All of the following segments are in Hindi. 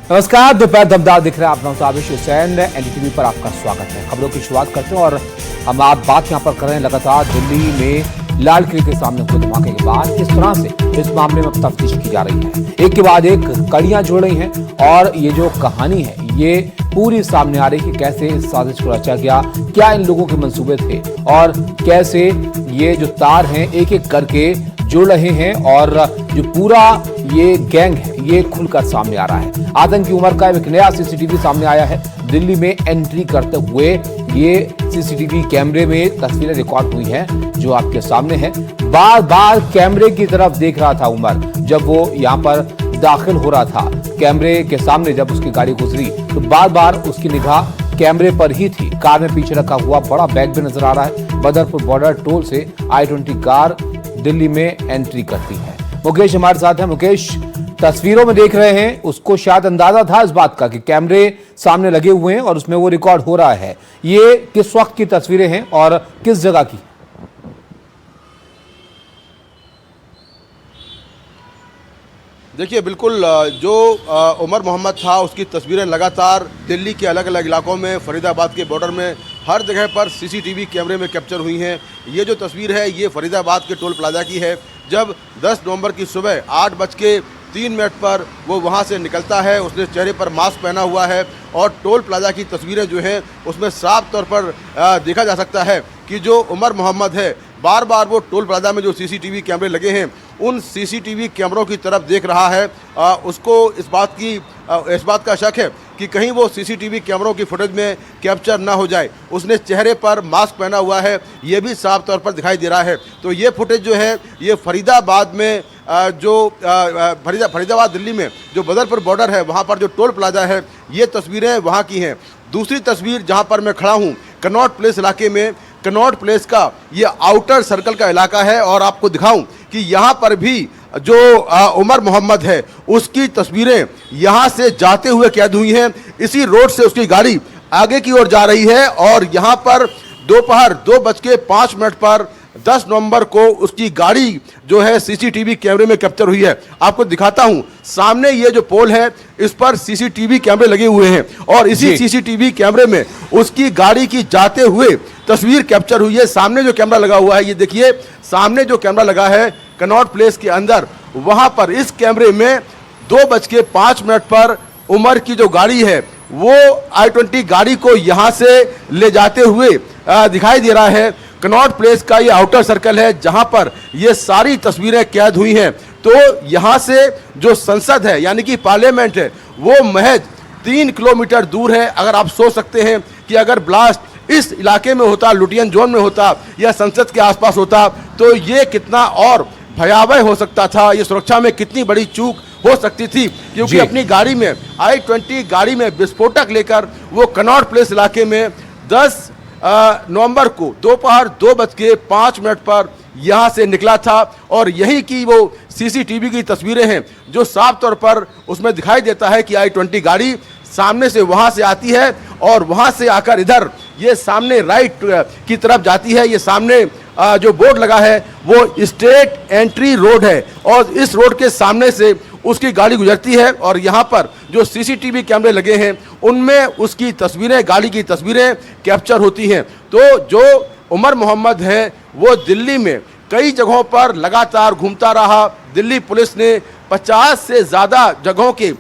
नमस्कार, दोपहर दमदार दिख रहा है। आप नाम साबिश हुसैन, एनडीटीवी पर आपका स्वागत है। खबरों की शुरुआत करते हैं और हम आप बात यहां पर कर रहे हैं लगातार दिल्ली में लाल किले के सामने हुए धमाके के बाद किस तरह से इस मामले में तफ्तीश की जा रही है। एक के बाद एक कड़ियां जुड़ रही हैं और ये जो कहानी है ये पूरी सामने आ रही है कि कैसे इस साजिश को रचा गया, क्या इन लोगों के मंसूबे थे और कैसे ये जो तार हैं एक एक करके जुड़ रहे हैं और जो पूरा ये गैंग है ये खुलकर सामने आ रहा है। आतंकी उमर का एक नया सीसीटीवी सामने आया है। दिल्ली में एंट्री करते हुए ये सीसीटीवी कैमरे में तस्वीरें रिकॉर्ड हुई हैं जो आपके सामने है। बार बार कैमरे की तरफ देख रहा था उमर जब वो यहाँ पर दाखिल हो रहा था। कैमरे के सामने जब उसकी गाड़ी गुजरी तो बार बार उसकी निगाह कैमरे पर ही थी। कार में पीछे रखा हुआ बड़ा बैग भी नजर आ रहा है। बदरपुर बॉर्डर टोल से I-20 कार दिल्ली में एंट्री करती है। मुकेश हमारे साथ हैं। मुकेश, तस्वीरों में देख रहे हैं, उसको शायद अंदाजा था इस बात का कि कैमरे सामने लगे हुए हैं और उसमें वो रिकॉर्ड हो रहा है। ये किस वक्त की तस्वीरें हैं और किस जगह की? देखिए, बिल्कुल जो उमर मोहम्मद था उसकी तस्वीरें लगातार दिल्ली के अलग अलग इलाकों में, फरीदाबाद के बॉर्डर में, हर जगह पर सीसीटीवी कैमरे में कैप्चर हुई हैं। ये जो तस्वीर है ये फरीदाबाद के टोल प्लाजा की है जब 10 नवंबर की सुबह 8:03 पर वो वहाँ से निकलता है। उसने चेहरे पर मास्क पहना हुआ है और टोल प्लाजा की तस्वीरें जो हैं उसमें साफ तौर पर देखा जा सकता है कि जो उमर मोहम्मद है बार बार वो टोल प्लाजा में जो सीसीटीवी कैमरे लगे हैं उन सीसीटीवी कैमरों की तरफ देख रहा है। उसको इस बात का शक है कि कहीं वो सीसीटीवी कैमरों की फुटेज में कैप्चर ना हो जाए। उसने चेहरे पर मास्क पहना हुआ है, ये भी साफ तौर पर दिखाई दे रहा है। तो ये फुटेज जो है ये फरीदाबाद में फरीदाबाद दिल्ली में जो बदरपुर बॉर्डर है वहाँ पर जो टोल प्लाजा है ये तस्वीरें वहाँ की हैं। दूसरी तस्वीर जहाँ पर मैं खड़ा हूँ कनॉट प्लेस इलाके में, कनॉट प्लेस का ये आउटर सर्कल का इलाका है और आपको दिखाऊं कि यहाँ पर भी जो उमर मोहम्मद है उसकी तस्वीरें यहाँ से जाते हुए कैद हुई हैं। इसी रोड से उसकी गाड़ी आगे की ओर जा रही है और यहाँ पर दोपहर 2:05 पर 10 नवंबर को उसकी गाड़ी जो है सीसीटीवी कैमरे में कैप्चर हुई है। आपको दिखाता हूं, सामने ये जो पोल है इस पर सीसीटीवी कैमरे लगे हुए हैं और इसी सीसीटीवी कैमरे में उसकी गाड़ी की जाते हुए तस्वीर कैप्चर हुई है। सामने जो कैमरा लगा हुआ है ये देखिए, सामने जो कैमरा लगा है कनॉट प्लेस के अंदर, वहां पर इस कैमरे में 2:05 पर उमर की जो गाड़ी है वो I-20 गाड़ी को यहां से ले जाते हुए दिखाई दे रहा है। कनॉट प्लेस का ये आउटर सर्कल है जहां पर ये सारी तस्वीरें कैद हुई हैं। तो यहां से जो संसद है यानी कि पार्लियामेंट है वो महज 3 किलोमीटर दूर है। अगर आप सोच सकते हैं कि अगर ब्लास्ट इस इलाके में होता, लुटियन जोन में होता या संसद के आसपास होता तो ये कितना और भयावह हो सकता था, ये सुरक्षा में कितनी बड़ी चूक हो सकती थी। क्योंकि अपनी गाड़ी में I-20 गाड़ी में विस्फोटक लेकर वो कनॉट प्लेस इलाके में 10 नवंबर को दोपहर 2:05 पर यहाँ से निकला था और यही की वो सीसीटीवी की तस्वीरें हैं जो साफ तौर पर उसमें दिखाई देता है कि I-20 गाड़ी सामने से वहाँ से आती है और वहाँ से आकर इधर ये सामने राइट की तरफ जाती है। ये सामने जो बोर्ड लगा है वो स्टेट एंट्री रोड है और इस रोड के सामने से उसकी गाड़ी गुजरती है और यहाँ पर जो सीसीटीवी कैमरे लगे हैं उनमें उसकी तस्वीरें, गाड़ी की तस्वीरें कैप्चर होती हैं। तो जो उमर मोहम्मद है वो दिल्ली में कई जगहों पर लगातार घूमता रहा। दिल्ली पुलिस ने 50 से ज़्यादा जगहों के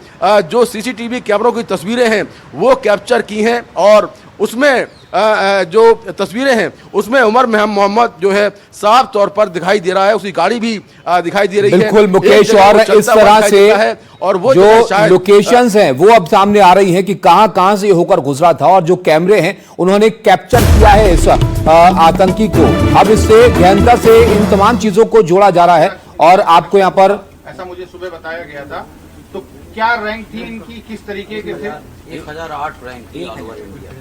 जो सीसीटीवी कैमरों की तस्वीरें हैं वो कैप्चर की हैं और उसमें जो तस्वीरें हैं उसमें उमर मोहम्मद जो है साफ तौर पर दिखाई दे रहा है। उसकी गाड़ी भी दिखाई दे रही है। बिल्कुल मुकेश, और इस तरह से और वो जो लोकेशंस हैं वो अब सामने आ रही हैं कि कहां से होकर गुजरा था और जो कैमरे हैं उन्होंने कैप्चर किया है इस आतंकी को। अब इससे गहनता से इन तमाम चीजों को जोड़ा जा रहा है और आपको यहाँ पर ऐसा मुझे सुबह बताया गया था। तो क्या रैंक थी इनकी, किस तरीके के थे? 1008 रैंक थी ऑल ओवर इंडिया,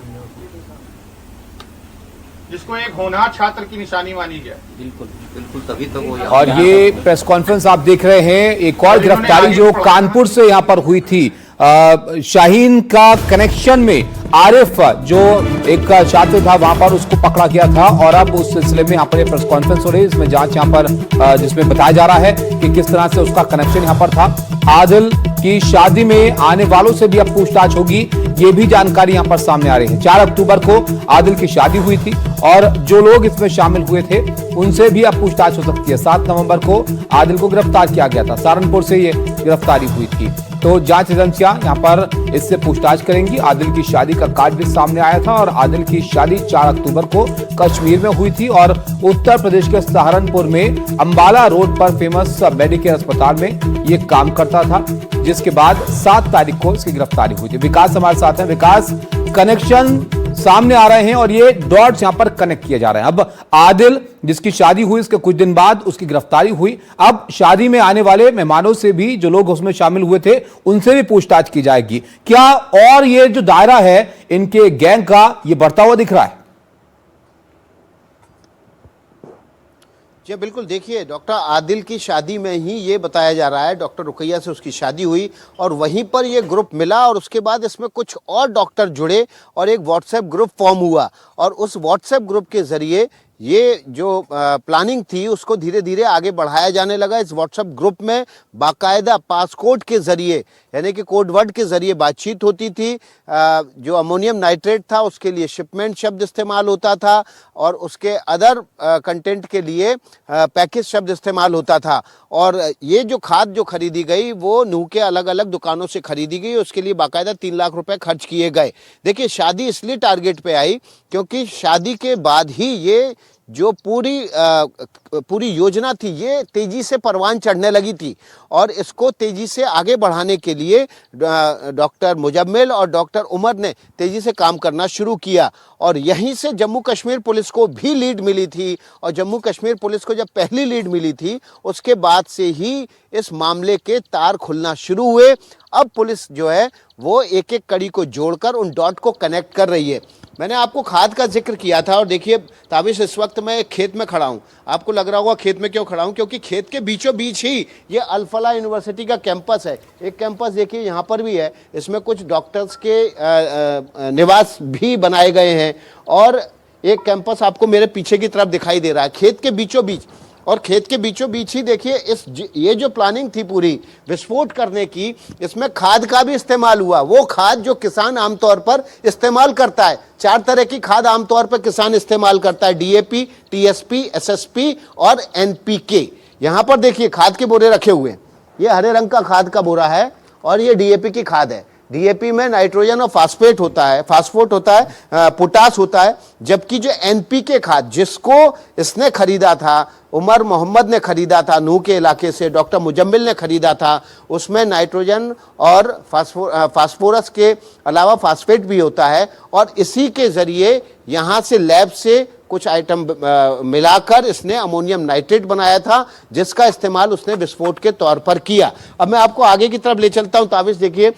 जिसको एक होनहार छात्र की निशानी मानी जाए। बिल्कुल बिल्कुल, तभी तो वो। और ये प्रेस कॉन्फ्रेंस आप देख रहे हैं, एक और गिरफ्तारी जो कानपुर से यहाँ पर हुई थी। शाहीन का कनेक्शन में आरिफ जो एक छात्र था वहां पर उसको पकड़ा गया था और अब उस सिलसिले में यहाँ पर प्रेस कॉन्फ्रेंस हो रही है। इसमें जांच यहाँ पर जिसमें बताया जा रहा है कि किस तरह से उसका कनेक्शन यहाँ पर था। आदिल कि शादी में आने वालों से भी अब पूछताछ होगी, ये भी जानकारी यहां पर सामने आ रही है। 4 अक्टूबर को आदिल की शादी हुई थी और जो लोग इसमें शामिल हुए थे उनसे भी अब पूछताछ हो सकती है। 7 नवंबर को आदिल को गिरफ्तार किया गया था, सहारनपुर से ये गिरफ्तारी हुई थी। तो जांच एजेंसियां यहां पर इससे पूछताछ करेंगी। आदिल की शादी का कार्ड भी सामने आया था और आदिल की शादी 4 अक्टूबर को कश्मीर में हुई थी और उत्तर प्रदेश के सहारनपुर में अंबाला रोड पर फेमस मेडिकेयर अस्पताल में ये काम करता था, जिसके बाद 7 तारीख को इसकी गिरफ्तारी हुई थी। विकास हमारे साथ हैं। विकास, कनेक्शन सामने आ रहे हैं और ये डॉट्स यहां पर कनेक्ट किए जा रहे हैं। अब आदिल जिसकी शादी हुई, इसके कुछ दिन बाद उसकी गिरफ्तारी हुई, अब शादी में आने वाले मेहमानों से भी, जो लोग उसमें शामिल हुए थे, उनसे भी पूछताछ की जाएगी क्या? और ये जो दायरा है इनके गैंग का, ये बढ़ता हुआ दिख रहा है। जी बिल्कुल, देखिए डॉक्टर आदिल की शादी में ही ये बताया जा रहा है, डॉक्टर रुकैया से उसकी शादी हुई और वहीं पर ये ग्रुप मिला और उसके बाद इसमें कुछ और डॉक्टर जुड़े और एक व्हाट्सएप ग्रुप फॉर्म हुआ और उस व्हाट्सएप ग्रुप के जरिए ये जो प्लानिंग थी उसको धीरे धीरे आगे बढ़ाया जाने लगा। इस व्हाट्सएप ग्रुप में बाकायदा पासकोड के जरिए, यानी कि कोड वर्ड के जरिए बातचीत होती थी। जो अमोनियम नाइट्रेट था उसके लिए शिपमेंट शब्द इस्तेमाल होता था और उसके अदर कंटेंट के लिए पैकेज शब्द इस्तेमाल होता था। और ये जो खाद जो खरीदी गई वो नूह के अलग अलग दुकानों से खरीदी गई, उसके लिए बाकायदा 3 लाख रुपए खर्च किए गए। देखिए, शादी इसलिए टारगेट पे आई क्योंकि शादी के बाद ही ये जो पूरी योजना थी ये तेजी से परवान चढ़ने लगी थी और इसको तेजी से आगे बढ़ाने के लिए डॉक्टर मुजम्मिल और डॉक्टर उमर ने तेजी से काम करना शुरू किया और यहीं से जम्मू कश्मीर पुलिस को भी लीड मिली थी। और जम्मू कश्मीर पुलिस को जब पहली लीड मिली थी उसके बाद से ही इस मामले के तार खुलना शुरू हुए। अब पुलिस जो है वो एक एक कड़ी को जोड़कर उन डॉट को कनेक्ट कर रही है। मैंने आपको खाद का जिक्र किया था और देखिए ताबिश, इस वक्त मैं एक खेत में खड़ा हूँ। आपको लग रहा होगा खेत में क्यों खड़ा हूँ, क्योंकि खेत के बीचों बीच ही ये अल-फलाह यूनिवर्सिटी का कैंपस है। एक कैंपस देखिए यहाँ पर भी है, इसमें कुछ डॉक्टर्स के निवास भी बनाए गए हैं और एक कैंपस आपको मेरे पीछे की तरफ दिखाई दे रहा है, खेत के बीचों बीच। और खेत के बीचों बीच ही देखिए ये जो प्लानिंग थी पूरी विस्फोट करने की, इसमें खाद का भी इस्तेमाल हुआ। वो खाद जो किसान आमतौर पर इस्तेमाल करता है, 4 तरह की खाद आमतौर पर किसान इस्तेमाल करता है, डीएपी, टीएसपी, एसएसपी और एनपीके। यहाँ पर देखिए खाद के बोरे रखे हुए हैं, ये हरे रंग का खाद का बोरा है और ये डीएपी की खाद है। डीएपी में नाइट्रोजन और फास्फेट होता है, फास्फोट होता है, पोटास होता है, जबकि जो एनपीके खाद जिसको इसने खरीदा था, उमर मोहम्मद ने खरीदा था नूह के इलाके से, डॉक्टर मुजम्मिल ने खरीदा था, उसमें नाइट्रोजन और फास्फोरस के अलावा फास्फेट भी होता है और इसी के जरिए यहाँ से लैब से कुछ आइटम मिलाकर इसने अमोनियम नाइट्रेट बनाया था, जिसका इस्तेमाल उसने विस्फोट के तौर पर किया। अब मैं आपको आगे की तरफ ले चलता हूं। ताबिश देखिए,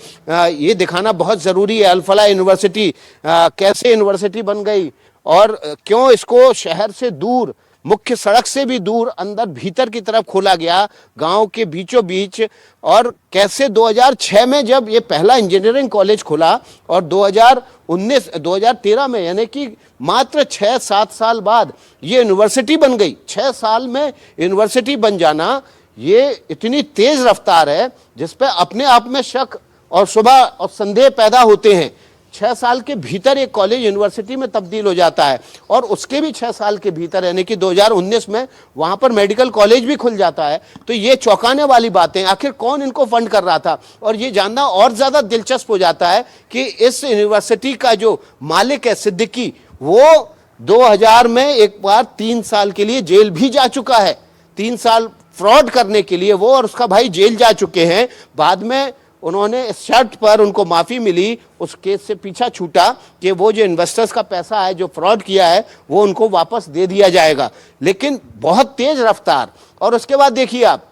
ये दिखाना बहुत ज़रूरी है अल-फलाह यूनिवर्सिटी कैसे यूनिवर्सिटी बन गई और क्यों इसको शहर से दूर, मुख्य सड़क से भी दूर, अंदर भीतर की तरफ खोला गया, गांव के बीचों बीच। और कैसे 2006 में जब ये पहला इंजीनियरिंग कॉलेज खुला और 2013 में, यानी कि मात्र 6-7 साल बाद ये यूनिवर्सिटी बन गई। 6 साल में यूनिवर्सिटी बन जाना ये इतनी तेज रफ्तार है जिस पे अपने आप में शक और शुबह और संदेह पैदा होते हैं। 6 साल के भीतर एक कॉलेज यूनिवर्सिटी में तब्दील हो जाता है और उसके भी 6 साल के भीतर, यानी कि 2019 में वहां पर मेडिकल कॉलेज भी खुल जाता है। तो ये चौंकाने वाली बातें, आखिर कौन इनको फंड कर रहा था। और ये जानना और ज्यादा दिलचस्प हो जाता है कि इस यूनिवर्सिटी का जो मालिक है सिद्दीकी, वो 2000 में एक बार 3 साल के लिए जेल भी जा चुका है। 3 साल फ्रॉड करने के लिए वो और उसका भाई जेल जा चुके हैं। बाद में उन्होंने इस शर्त पर उनको माफ़ी मिली, उस केस से पीछा छूटा कि वो जो इन्वेस्टर्स का पैसा है जो फ्रॉड किया है वो उनको वापस दे दिया जाएगा। लेकिन बहुत तेज रफ्तार। और उसके बाद देखिए आप,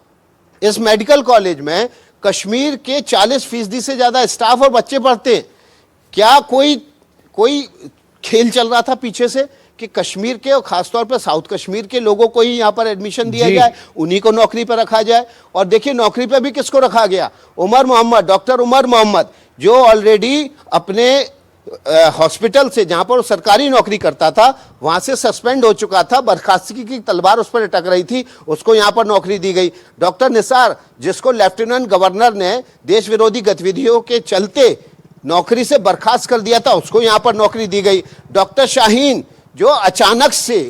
इस मेडिकल कॉलेज में कश्मीर के 40% से ज़्यादा स्टाफ और बच्चे पढ़ते हैं। क्या कोई खेल चल रहा था पीछे से कि कश्मीर के और खासतौर पर साउथ कश्मीर के लोगों को ही यहाँ पर एडमिशन दिया जाए, उन्हीं को नौकरी पर रखा जाए। और देखिए नौकरी पर भी किसको रखा गया, उमर मोहम्मद, डॉक्टर उमर मोहम्मद, जो ऑलरेडी अपने हॉस्पिटल से, जहां पर वो सरकारी नौकरी करता था, वहां से सस्पेंड हो चुका था, बर्खास्तगी की तलवार उस पर अटक रही थी, उसको यहां पर नौकरी दी गई। डॉक्टर निसार, जिसको लेफ्टिनेंट गवर्नर ने देश विरोधी गतिविधियों के चलते नौकरी से बर्खास्त कर दिया था, उसको यहां पर नौकरी दी गई। डॉक्टर शाहीन, जो अचानक से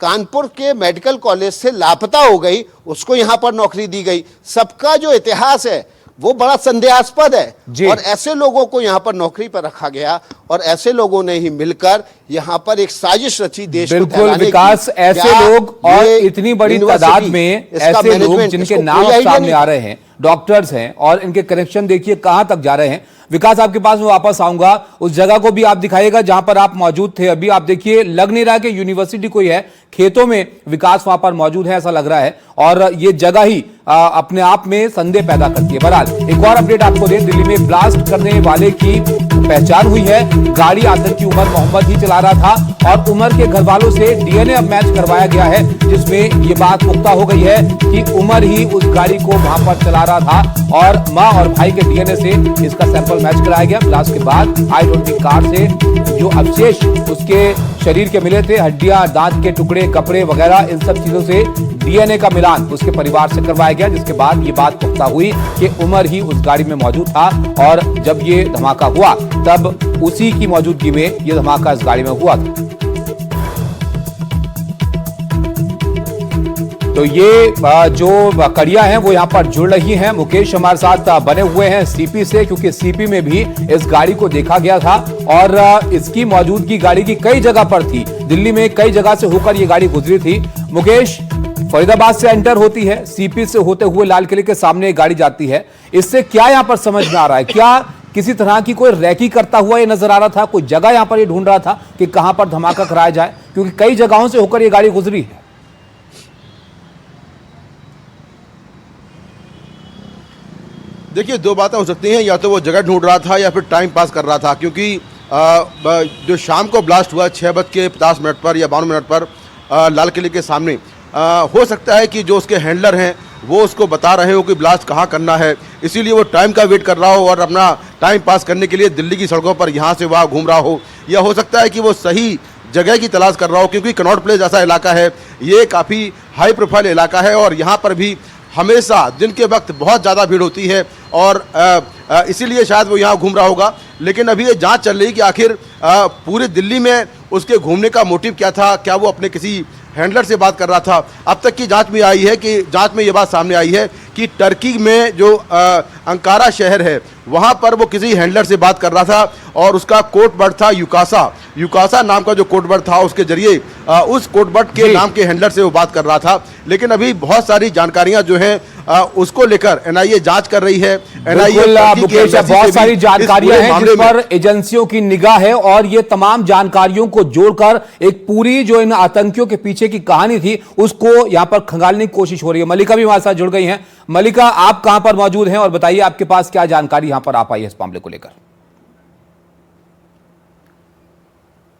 कानपुर के मेडिकल कॉलेज से लापता हो गई, उसको यहां पर नौकरी दी गई। सबका जो इतिहास है वो बड़ा संदेहास्पद है और ऐसे लोगों को यहां पर नौकरी पर रखा गया और ऐसे लोगों ने ही मिलकर यहां पर एक साजिश रची देश को बिल्कुल फैलाने विकास, की। ऐसे लोग और इतनी बड़ी तादाद में ऐसे लोग जिनके नाम सामने आ रहे हैं, डॉक्टर्स हैं, और इनके कनेक्शन देखिए कहां तक जा रहे हैं। विकास, आपके पास मैं वापस आऊंगा, उस जगह को भी आप दिखाइएगा जहां पर आप मौजूद थे। अभी आप देखिए, लग नहीं रहा कि यूनिवर्सिटी कोई है, खेतों में विकास वहां पर मौजूद है ऐसा लग रहा है, और ये जगह ही अपने आप में संदेह पैदा करती है। बहरहाल एक और अपडेट आपको दे, दिल्ली में ब्लास्ट करने वाले की पहचान हुई है। गाड़ी आतंकी उमर मोहम्मद ही चला रहा था और उमर के घर वालों से डीएनए अब मैच करवाया गया है, जिसमें ये बात पुख्ता हो गई है कि उमर ही उस गाड़ी को वहां पर चला रहा था और मां और भाई के डीएनए से इसका सैंपल मैच कराया गया। ब्लास्ट के बाद i20 कार से जो अवशेष उसके शरीर के मिले थे, हड्डियां, दांत के टुकड़े, कपड़े वगैरह, इन सब चीजों से डीएनए का मिलान उसके परिवार से करवाया गया, जिसके बाद ये बात पुख्ता हुई कि उमर ही उस गाड़ी में मौजूद था और जब ये धमाका हुआ तब उसी की मौजूदगी में ये धमाका इस गाड़ी में हुआ था। तो ये जो कड़ियां हैं वो यहां पर जुड़ रही हैं। मुकेश हमारे साथ बने हुए हैं सीपी से, क्योंकि सीपी में भी इस गाड़ी को देखा गया था और इसकी मौजूदगी गाड़ी की कई जगह पर थी। दिल्ली में कई जगह से होकर ये गाड़ी गुजरी थी। मुकेश, फरीदाबाद से एंटर होती है, सीपी से होते हुए लाल किले के सामने एक गाड़ी जाती है, इससे क्या यहां पर समझ में आ रहा है? क्या किसी तरह की कोई रैकी करता हुआ ये नजर आ रहा था? कोई जगह यहां पर ये ढूंढ रहा था कि कहां पर धमाका कराया जाए, क्योंकि कई जगहों से होकर ये गाड़ी गुजरी है। देखिए, दो बातें हो सकती हैं, या तो वो जगह ढूंढ रहा था या फिर टाइम पास कर रहा था, क्योंकि जो शाम को ब्लास्ट हुआ 6:50 पर या 52 मिनट पर लाल किले के सामने, हो सकता है कि जो उसके हैंडलर हैं वो उसको बता रहे हो कि ब्लास्ट कहाँ करना है, इसीलिए वो टाइम का वेट कर रहा हो और अपना टाइम पास करने के लिए दिल्ली की सड़कों पर यहाँ से वहाँ घूम रहा हो। या हो सकता है कि वो सही जगह की तलाश कर रहा हो, क्योंकि कनॉट प्लेस ऐसा इलाका है, ये काफ़ी हाई प्रोफाइल इलाका है और यहाँ पर भी हमेशा दिन के वक्त बहुत ज़्यादा भीड़ होती है और इसीलिए शायद वो यहाँ घूम रहा होगा। लेकिन अभी ये जांच चल रही कि आखिर पूरी दिल्ली में उसके घूमने का मोटिव क्या था, क्या वो अपने किसी हैंडलर से बात कर रहा था। अब तक की जांच में आई है कि जांच में ये बात सामने आई है कि टर्की में जो अंकारा शहर है वहाँ पर वो किसी हैंडलर से बात कर रहा था और उसका कोड वर्ड था यूकासा नाम का जो कोड वर्ड था, उसके जरिए उस कोड वर्ड के नाम के हैंडलर से वो बात कर रहा था। लेकिन अभी बहुत सारी जानकारियां जो हैं उसको लेकर एनआईए जांच कर रही है। मुकेश, बहुत सारी जानकारियां हैं जिस पर एजेंसियों की निगाह है और ये तमाम जानकारियों को जोड़कर एक पूरी जो इन आतंकियों के पीछे की कहानी थी उसको यहां पर खंगालने की कोशिश हो रही है। मलिका भी हमारे साथ जुड़ गई हैं। मलिका, आप कहां पर मौजूद हैं और बताइए आपके पास क्या जानकारी यहां पर आ पाई है इस मामले को लेकर?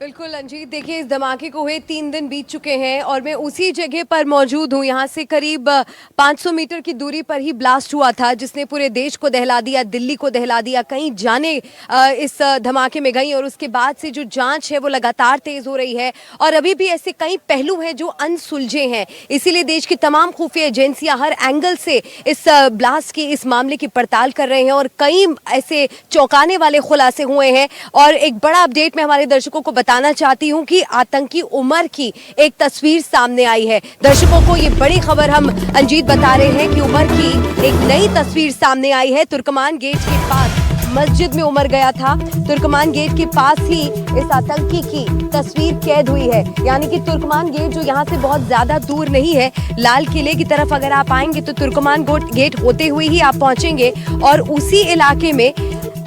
बिल्कुल अंजीत, देखिए इस धमाके को हुए 3 दिन बीत चुके हैं और मैं उसी जगह पर मौजूद हूँ। यहाँ से करीब 500 मीटर की दूरी पर ही ब्लास्ट हुआ था जिसने पूरे देश को दहला दिया, दिल्ली को दहला दिया। कई जाने इस धमाके में गई और उसके बाद से जो जांच है वो लगातार तेज हो रही है और अभी भी ऐसे कई पहलू हैं जो अनसुलझे हैं। इसीलिए देश की तमाम खुफिया एजेंसियां हर एंगल से इस ब्लास्ट की, इस मामले की पड़ताल कर रहे हैं और कई ऐसे चौंकाने वाले खुलासे हुए हैं। और एक बड़ा अपडेट मैं हमारे दर्शकों को बताना चाहती हूं कि आतंकी उमर की एक तस्वीर सामने आई है। दर्शकों को ये बड़ी खबर हम अंजीत बता रहे हैं कि उमर की एक नई तस्वीर सामने आई है। तुर्कमान गेट के पास मस्जिद में उमर गया था। तुर्कमान गेट के पास ही इस आतंकी की तस्वीर कैद हुई है। यानी कि तुर्कमान गेट जो यहाँ से बहुत ज्यादा दूर नहीं है, लाल किले की तरफ अगर आप आएंगे तो तुर्कमान गेट होते हुए ही आप पहुंचेंगे और उसी इलाके में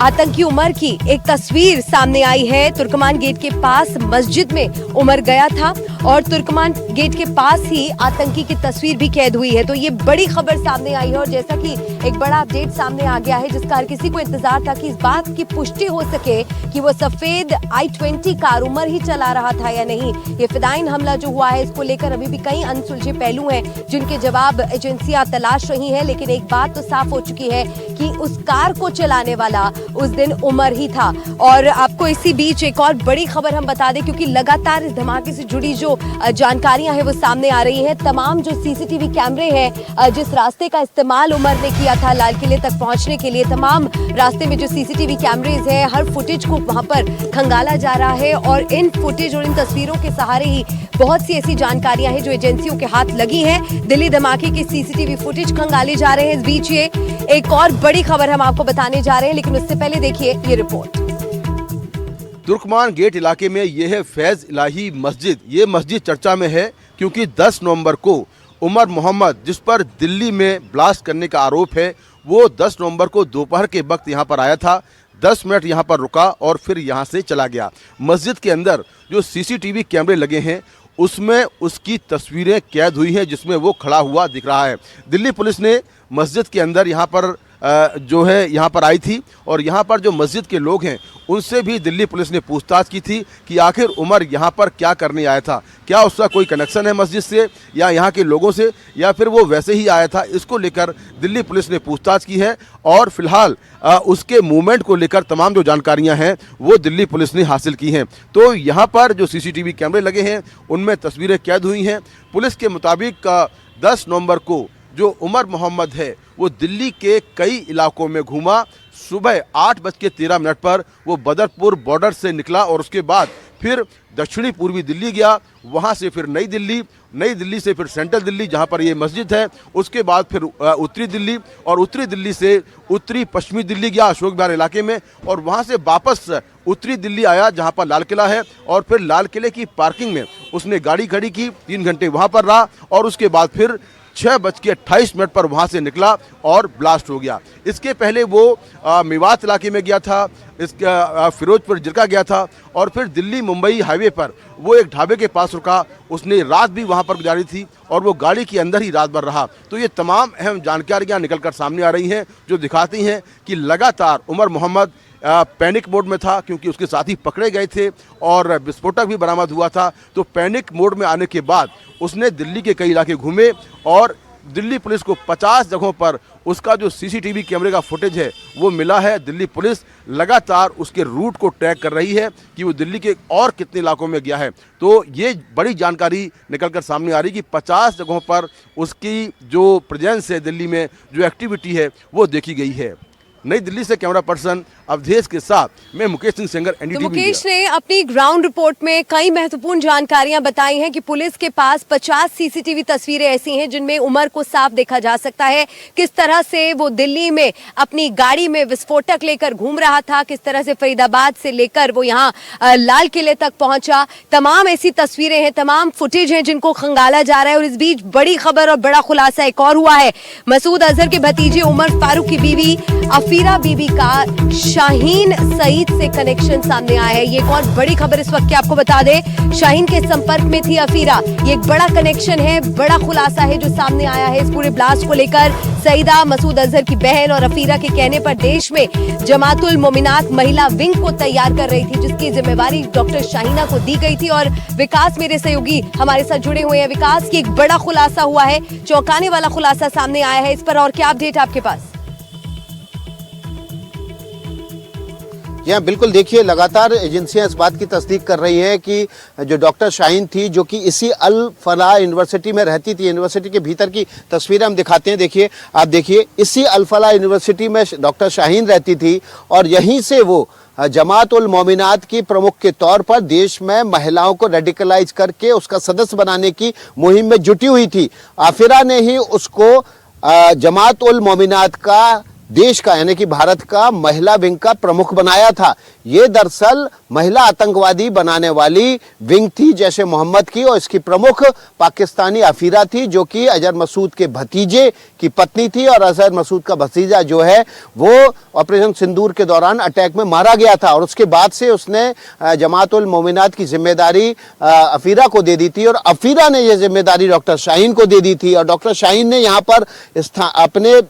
आतंकी उमर की एक तस्वीर सामने आई है। तुर्कमान गेट के पास मस्जिद में उमर गया था और तुर्कमान गेट के पास ही आतंकी की तस्वीर भी कैद हुई है। तो ये बड़ी खबर सामने आई है और जैसा कि एक बड़ा अपडेट सामने आ गया है जिसका हर किसी को इंतजार था कि इस बात की पुष्टि हो सके कि वो सफेद i20 कार उमर ही चला रहा था या नहीं। ये फिदाइन हमला जो हुआ है इसको लेकर अभी भी कई अनसुलझे पहलू हैं जिनके जवाब एजेंसियां तलाश रही हैं। लेकिन एक बात तो साफ हो चुकी है कि उस कार को चलाने वाला उस दिन उमर ही था। और आपको इसी बीच एक और बड़ी खबर हम बता दें, क्योंकि लगातार इस धमाके से जुड़ी जो जानकारियां हैं वो सामने आ रही हैं। तमाम जो सीसीटीवी कैमरे हैं, जिस रास्ते का इस्तेमाल उमर ने किया था लाल किले तक पहुंचने के लिए, तमाम रास्ते में जो सीसीटीवी कैमरेज हैं, हर फुटेज को वहां पर खंगाला जा रहा है। और इन फुटेज और इन तस्वीरों के सहारे ही बहुत सी ऐसी जानकारियां हैं जो एजेंसियों के हाथ लगी हैं। दिल्ली धमाके के सीसीटीवी फुटेज खंगाले जा रहे हैं। इस बीच ये एक और बड़ी खबर हम आपको बताने जा रहे हैं, लेकिन उससे पहले देखिए ये रिपोर्ट। तुर्कमान गेट इलाके में यह है फैज इलाही मस्जिद। ये मस्जिद चर्चा में है क्योंकि 10 नवंबर को उमर मोहम्मद, जिस पर दिल्ली में ब्लास्ट करने का आरोप है, वो 10 नवंबर को दोपहर के वक्त यहाँ पर आया था। 10 मिनट यहाँ पर रुका और फिर यहाँ से चला गया। मस्जिद के अंदर जो सीसीटीवी कैमरे लगे हैं उसमें उसकी तस्वीरें कैद हुई हैं, जिसमें वो खड़ा हुआ दिख रहा है। दिल्ली पुलिस ने मस्जिद के अंदर यहाँ पर जो है यहाँ पर आई थी और यहाँ पर जो मस्जिद के लोग हैं उनसे भी दिल्ली पुलिस ने पूछताछ की थी कि आखिर उमर यहाँ पर क्या करने आया था, क्या उसका कोई कनेक्शन है मस्जिद से या यहाँ के लोगों से, या फिर वो वैसे ही आया था। इसको लेकर दिल्ली पुलिस ने पूछताछ की है और फिलहाल उसके मूवमेंट को लेकर तमाम जो जानकारियाँ हैं वो दिल्ली पुलिस ने हासिल की हैं। तो यहाँ पर जो सीसीटीवी कैमरे लगे हैं उनमें तस्वीरें कैद हुई हैं। पुलिस के मुताबिक 10 नवंबर को जो उमर मोहम्मद है वो दिल्ली के कई इलाकों में घूमा। सुबह 8:13 पर वो बदरपुर बॉर्डर से निकला और उसके बाद फिर दक्षिणी पूर्वी दिल्ली गया, वहाँ से फिर नई दिल्ली से फिर सेंट्रल दिल्ली जहाँ पर ये मस्जिद है, उसके बाद फिर उत्तरी दिल्ली और उत्तरी दिल्ली से उत्तरी पश्चिमी दिल्ली गया अशोक विहार इलाके में और वहाँ से वापस उत्तरी दिल्ली आया जहाँ पर लाल किला है और फिर लाल किले की पार्किंग में उसने गाड़ी खड़ी की, 3 घंटे वहाँ पर रहा और उसके बाद फिर 6:28 पर वहाँ से निकला और ब्लास्ट हो गया। इसके पहले वो मेवात इलाके में गया था, इसका फिरोजपुर जिरका गया था और फिर दिल्ली मुंबई हाईवे पर वो एक ढाबे के पास रुका। उसने रात भी वहाँ पर गुजारी थी और वो गाड़ी के अंदर ही रात भर रहा। तो ये तमाम अहम जानकारियाँ निकल कर सामने आ रही हैं जो दिखाती हैं कि लगातार उमर मोहम्मद पैनिक मोड में था, क्योंकि उसके साथी पकड़े गए थे और विस्फोटक भी बरामद हुआ था। तो पैनिक मोड में आने के बाद उसने दिल्ली के कई इलाके घूमे और दिल्ली पुलिस को 50 जगहों पर उसका जो सीसीटीवी कैमरे का फुटेज है वो मिला है। दिल्ली पुलिस लगातार उसके रूट को ट्रैक कर रही है कि वो दिल्ली के और कितने इलाकों में गया है। तो ये बड़ी जानकारी निकलकर सामने आ रही कि 50 जगहों पर उसकी जो प्रेजेंस है, दिल्ली में जो एक्टिविटी है वो देखी गई है। नई दिल्ली से कैमरा पर्सन अवधेश के साथ मैं मुकेश सिंह सेंगर, तो एनडीटीवी। मुकेश ने अपनी ग्राउंड रिपोर्ट में कई महत्वपूर्ण जानकारियां बताई हैं कि पुलिस के पास 50 सीसीटीवी तस्वीरें ऐसी हैं जिनमें उमर को साफ देखा जा सकता है, किस तरह से वो दिल्ली में अपनी गाड़ी में विस्फोटक लेकर घूम रहा था, किस तरह से फरीदाबाद से लेकर वो यहाँ लाल किले तक पहुंचा। तमाम ऐसी तस्वीरें हैं, तमाम फुटेज हैं जिनको खंगाला जा रहा है। और इस बीच बड़ी खबर और बड़ा खुलासा एक और हुआ है। मसूद अजहर के भतीजे उमर फारूक की बीवी अफीरा बीबी का शाहीन सईद से कनेक्शन सामने आया है। ये एक और बड़ी खबर इस वक्त की आपको बता दें, शाहीन के संपर्क में थी अफीरा। ये एक बड़ा कनेक्शन है, बड़ा खुलासा है जो सामने आया है इस पूरे ब्लास्ट को लेकर। सईदा मसूद अजहर की बहन और अफीरा के कहने पर देश में जमातुल मोमिनात महिला विंग को तैयार कर रही थी, जिसकी जिम्मेवारी डॉक्टर शाहीना को दी गई थी। और विकास मेरे सहयोगी हमारे साथ जुड़े हुए हैं। विकास, की एक बड़ा खुलासा हुआ है, चौंकाने वाला खुलासा सामने आया है, इस पर और क्या अपडेट आपके पास? यहाँ बिल्कुल देखिए, लगातार एजेंसियां इस बात की तस्दीक कर रही हैं कि जो डॉक्टर शाहीन थी, जो कि इसी अल फलाह यूनिवर्सिटी में रहती थी, यूनिवर्सिटी के भीतर की तस्वीरें हम दिखाते हैं। देखिए, आप देखिए, इसी अल फलाह यूनिवर्सिटी में डॉक्टर शाहीन रहती थी और यहीं से वो जमात उल मोमिनात की प्रमुख के तौर पर देश में महिलाओं को रेडिकलाइज करके उसका सदस्य बनाने की मुहिम में जुटी हुई थी। आफिरा ने ही उसको जमात उल मोमिनात का देश का यानी कि भारत का महिला विंग का प्रमुख बनाया था। ये दरअसल महिला आतंकवादी बनाने वाली विंग थी जैसे मोहम्मद की, और इसकी प्रमुख पाकिस्तानी अफीरा थी जो कि अजहर मसूद के भतीजे की पत्नी थी। और अजहर मसूद का भतीजा जो है वो ऑपरेशन सिंदूर के दौरान अटैक में मारा गया था और उसके बाद से उसने जमात उल मोमिनात की जिम्मेदारी अफीरा को दे दी थी और अफीरा ने यह जिम्मेदारी डॉक्टर शाहीन को दे दी थी। और डॉक्टर शाहीन ने यहाँ पर अपने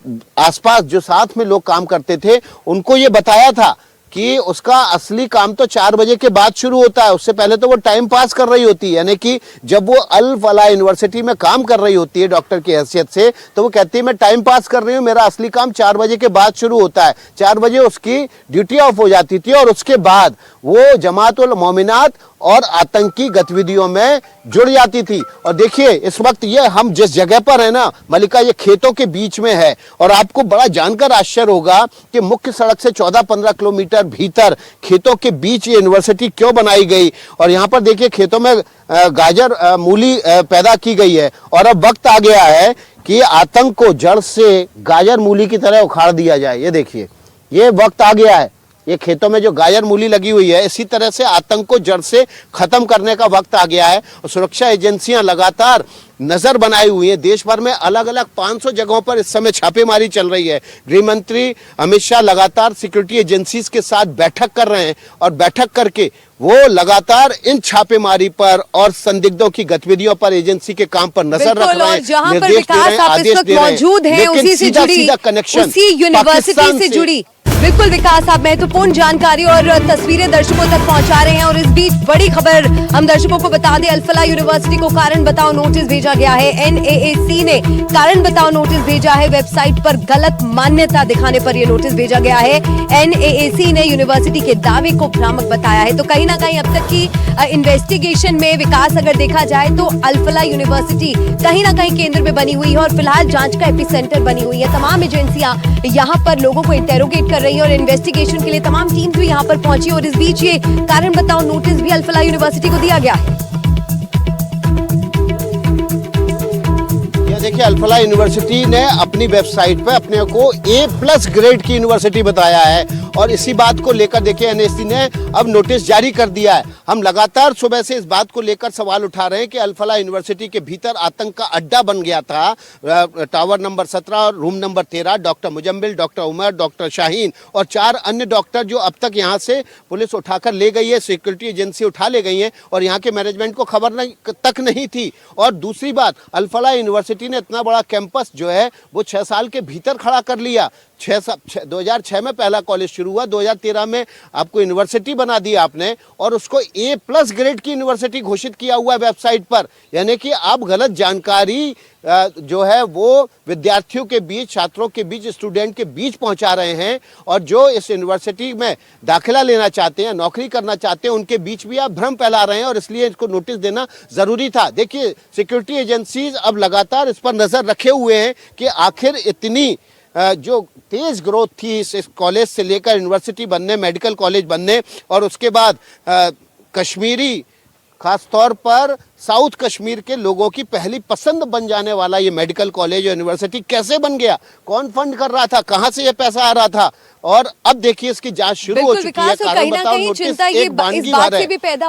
आसपास जो साथ में लोग काम करते थे उनको ये बताया था कि उसका असली काम तो 4 बजे के बाद शुरू होता है, उससे पहले तो वो टाइम पास कर रही होती है। यानी कि जब वो अल फलाह यूनिवर्सिटी में काम कर रही होती है डॉक्टर की हैसियत से, तो वो कहती है मैं टाइम पास कर रही हूँ, मेरा असली काम 4 बजे के बाद शुरू होता है। 4 बजे उसकी ड्यूटी ऑफ हो जाती थी और उसके बाद वो जमात उल मोमिनात और आतंकी गतिविधियों में जुड़ जाती थी। और देखिए इस वक्त ये हम जिस जगह पर है ना मलिका, ये खेतों के बीच में है और आपको बड़ा जानकर आश्चर्य होगा कि मुख्य सड़क से 14-15 किलोमीटर भीतर खेतों के बीच ये यूनिवर्सिटी क्यों बनाई गई। और यहाँ पर देखिए खेतों में गाजर मूली पैदा की गई है और अब वक्त आ गया है कि आतंक को जड़ से गाजर मूली की तरह उखाड़ दिया जाए। ये देखिए ये वक्त आ गया है, ये खेतों में जो गाजर मूली लगी हुई है इसी तरह से आतंक को जड़ से खत्म करने का वक्त आ गया है। और सुरक्षा एजेंसियां लगातार नजर बनाई हुई है, देश भर में अलग अलग 500 जगहों पर इस समय छापेमारी चल रही है। गृह मंत्री अमित शाह लगातार सिक्योरिटी एजेंसीज के साथ बैठक कर रहे हैं और बैठक करके वो लगातार इन छापेमारी पर और संदिग्धों की गतिविधियों पर एजेंसी के काम पर नजर रख रहे हैं, जहां पर निर्देश दे रहे हैं, विकास आप आदेश इस वक्त दे रहे हैं। मौजूद हैं, लेकिन उसी से जुड़ी, सीधा कनेक्शन उसी यूनिवर्सिटी से जुड़ी बिल्कुल विकास आप महत्वपूर्ण जानकारी और तस्वीरें दर्शकों तक पहुंचा रहे हैं। और इस बीच बड़ी खबर हम दर्शकों को बता दें, अल फलाह यूनिवर्सिटी को कारण बताओ नोटिस भेजा गया है। NAAC ने कारण बताओ नोटिस भेजा है, वेबसाइट पर गलत मान्यता दिखाने पर यह नोटिस भेजा गया है। NAAC ने यूनिवर्सिटी के दावे को भ्रामक बताया है। तो कहीं ना कहीं अब तक की इन्वेस्टिगेशन में विकास अगर देखा जाए तो अल फलाह यूनिवर्सिटी कहीं ना कहीं केंद्र में बनी हुई है और फिलहाल जांच का एपिसेंटर बनी हुई है। तमाम एजेंसियां यहाँ पर लोगों को इंटेरोगेट कर रही है और इन्वेस्टिगेशन के लिए तमाम टीम्स भी यहाँ पर पहुंची और इस बीच ये कारण बताओ नोटिस भी अल फलाह यूनिवर्सिटी को दिया गया है। देखिए अल फलाह यूनिवर्सिटी ने अपनी वेबसाइट पर अपने को A+ ग्रेड की यूनिवर्सिटी बताया है और इसी बात को लेकर देखिए NAAC ने अब नोटिस जारी कर दिया है। हम लगातार सुबह से इस बात को लेकर सवाल उठा रहे हैं कि अल फलाह यूनिवर्सिटी के भीतर आतंक का अड्डा बन गया था। टावर नंबर 17 और room number 13 doctor Muzammil, doctor Umar, doctor Shaheen और 4 अन्य डॉक्टर जो अब तक यहाँ से पुलिस उठाकर ले गई है, सिक्योरिटी एजेंसी उठा ले गई है और यहाँ के मैनेजमेंट को खबर तक नहीं थी। और दूसरी बात, अल फलाह यूनिवर्सिटी ने इतना बड़ा कैंपस जो है वो 6 साल के भीतर खड़ा कर लिया। 2006 में पहला कॉलेज शुरू हुआ, 2013 में आपको यूनिवर्सिटी बना दी आपने और उसको A+ ग्रेड की यूनिवर्सिटी घोषित किया हुआ है वेबसाइट पर। यानी कि आप गलत जानकारी जो है वो विद्यार्थियों के बीच, छात्रों के बीच, स्टूडेंट के बीच पहुंचा रहे हैं और जो इस यूनिवर्सिटी में दाखिला लेना चाहते हैं, नौकरी करना चाहते हैं, उनके बीच भी आप भ्रम फैला रहे हैं और इसलिए इसको नोटिस देना जरूरी था। देखिए सिक्योरिटी एजेंसीज अब लगातार इस पर नजर रखे हुए हैं कि आखिर इतनी जो तेज ग्रोथ थी इस कॉलेज से लेकर यूनिवर्सिटी बनने, मेडिकल कॉलेज बनने और उसके बाद कश्मीरी खास तौर पर साउथ कश्मीर के लोगों की पहली पसंद बन जाने वाला ये मेडिकल कॉलेज यूनिवर्सिटी कैसे बन गया, कौन फंड कर रहा था, कहां से ये पैसा आ रहा था। और अब देखिए इसकी जांच शुरू हो चुकी है। कारण बताओ नोटिस एक बानगी भर है,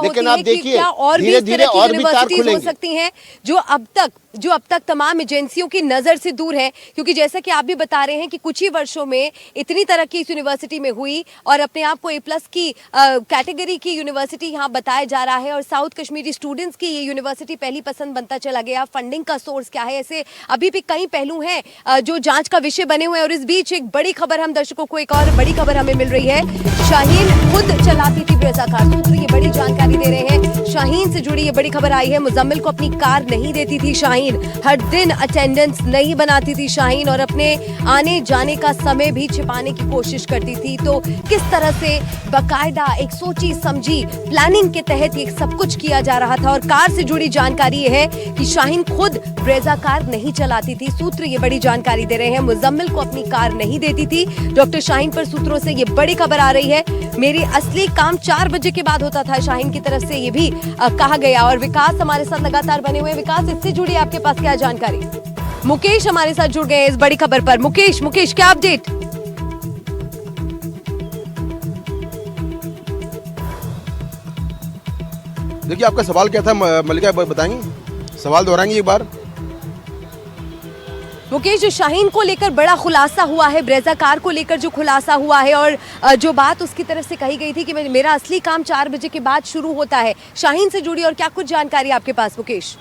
लेकिन आप देखिए धीरे-धीरे और भी तार खुलेंगे हो सकती हैं जो अब तक तमाम एजेंसियों की नजर से दूर है। क्योंकि जैसा कि आप भी बता रहे हैं कि कुछ ही वर्षों में इतनी तरक्की इस यूनिवर्सिटी में हुई और अपने आप को A+ की कैटेगरी की यूनिवर्सिटी यहाँ बताया जा रहा है और साउथ कश्मीरी स्टूडेंट्स की ये यूनिवर्सिटी पहली पसंद बनता चला गया। फंडिंग का सोर्स क्या है, ऐसे अभी भी कई पहलू हैं जो जांच का विषय बने हुए हैं। और इस बीच एक बड़ी खबर हम दर्शकों को, एक और बड़ी खबर हमें मिल रही है। शाहीन खुद चलाती थी ब्रेजा कार, सूत्र ये बड़ी जानकारी दे रहे हैं। शाहीन से जुड़ी ये बड़ी खबर आई है। मुजम्मिल को अपनी कार नहीं देती थी शाहीन, हर दिन अटेंडेंस नहीं बनाती थी शाहीन और अपने आने जाने का समय भी छिपाने की कोशिश करती थी। तो किस तरह से बाकायदा एक सोची समझी प्लानिंग के तहत ये सब कुछ किया जा रहा था। और कार से जुड़ी जानकारी ये है कि शाहीन खुद ब्रेजा कार नहीं चलाती थी। सूत्र ये बड़ी जानकारी दे रहे हैं। मुजम्मिल को अपनी कार नहीं देती थी डॉक्टर शाहीन पर सूत्रों से ये बड़ी खबर आ रही है। मेरी असली काम 4 बजे के बाद होता था शाहीन की तरफ से ये भी कहा गया। और विकास हमारे साथ लगातार बने हुए। विकास इससे जुड़ी आपके पास क्या जानकारी? मुकेश हमारे साथ जुड़ गए इस बड़ी खबर पर। मुकेश क्या अपडेट? देखिए आपका सवाल क्या था मल्लिका, बताएंगे? सवाल दोहराएंगे एक बार। मुकेश, जो शाहीन को लेकर बड़ा खुलासा हुआ है, ब्रेजा कार को लेकर जो खुलासा हुआ है और जो बात उसकी तरफ से कही गई थी कि मेरा असली काम 4 बजे के बाद शुरू होता है, शाहीन से जुड़ी और क्या कुछ जानकारी आपके पास मुकेश?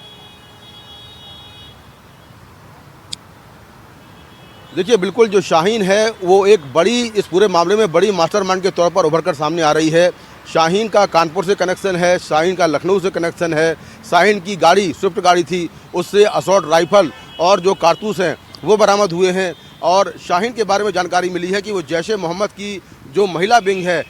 देखिए बिल्कुल जो शाहीन है वो एक बड़ी इस पूरे मामले में बड़ी मास्टरमाइंड के तौर पर उभर कर सामने आ रही है। शाहीन का कानपुर से कनेक्शन है, शाहीन का लखनऊ से कनेक्शन है, शाहीन की गाड़ी स्विफ्ट गाड़ी थी उससे असॉल्ट राइफल और जो कारतूस हैं वो बरामद हुए हैं। और शाहीन के बारे में जानकारी मिली है कि वो जैश ए मोहम्मद की जो महिला विंग है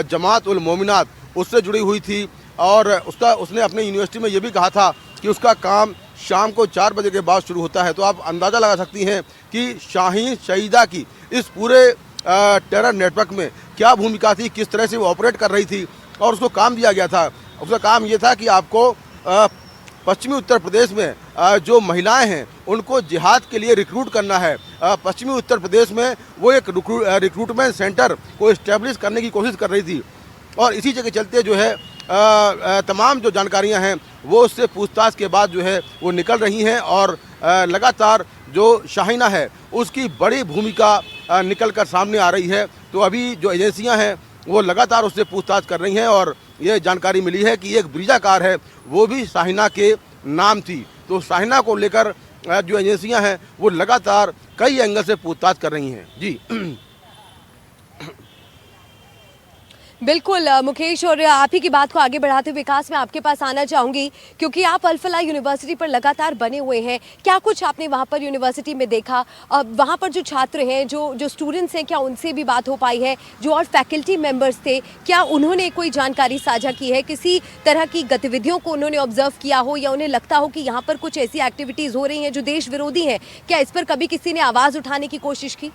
जमात उल मोमिनात उससे जुड़ी हुई थी और उसने अपने यूनिवर्सिटी में ये भी कहा था कि उसका काम शाम को 4 बजे के बाद शुरू होता है। तो आप अंदाज़ा लगा सकती हैं कि शाहीन शहीदा की इस पूरे टेरर नेटवर्क में क्या भूमिका थी, किस तरह से वो ऑपरेट कर रही थी और उसको काम दिया गया था। उसका काम ये था कि आपको पश्चिमी उत्तर प्रदेश में जो महिलाएं हैं उनको जिहाद के लिए रिक्रूट करना है। पश्चिमी उत्तर प्रदेश में वो एक रिक्रूटमेंट सेंटर को इस्टेब्लिश करने की कोशिश कर रही थी और इसी के चलते जो है तमाम जो जानकारियां हैं वो उससे पूछताछ के बाद जो है वो निकल रही हैं और लगातार जो शाहीना है उसकी बड़ी भूमिका निकल कर सामने आ रही है। तो अभी जो एजेंसियां हैं वो लगातार उससे पूछताछ कर रही हैं और ये जानकारी मिली है कि एक ब्रीजा कार है वो भी शाहीना के नाम थी। तो शाहीना को लेकर जो एजेंसियां हैं वो लगातार कई एंगल से पूछताछ कर रही हैं। जी बिल्कुल मुकेश, और आप ही की बात को आगे बढ़ाते हुए विकास मैं आपके पास आना चाहूंगी क्योंकि आप अल फलाह यूनिवर्सिटी पर लगातार बने हुए हैं। क्या कुछ आपने वहां पर यूनिवर्सिटी में देखा? वहां पर जो छात्र हैं, जो स्टूडेंट्स हैं, क्या उनसे भी बात हो पाई है? जो और फैकल्टी मेंबर्स थे, क्या उन्होंने कोई जानकारी साझा की है? किसी तरह की गतिविधियों को उन्होंने ऑब्जर्व किया हो या उन्हें लगता हो कि यहाँ पर कुछ ऐसी एक्टिविटीज़ हो रही हैं जो देश विरोधी हैं? क्या इस पर कभी किसी ने आवाज़ उठाने की कोशिश की?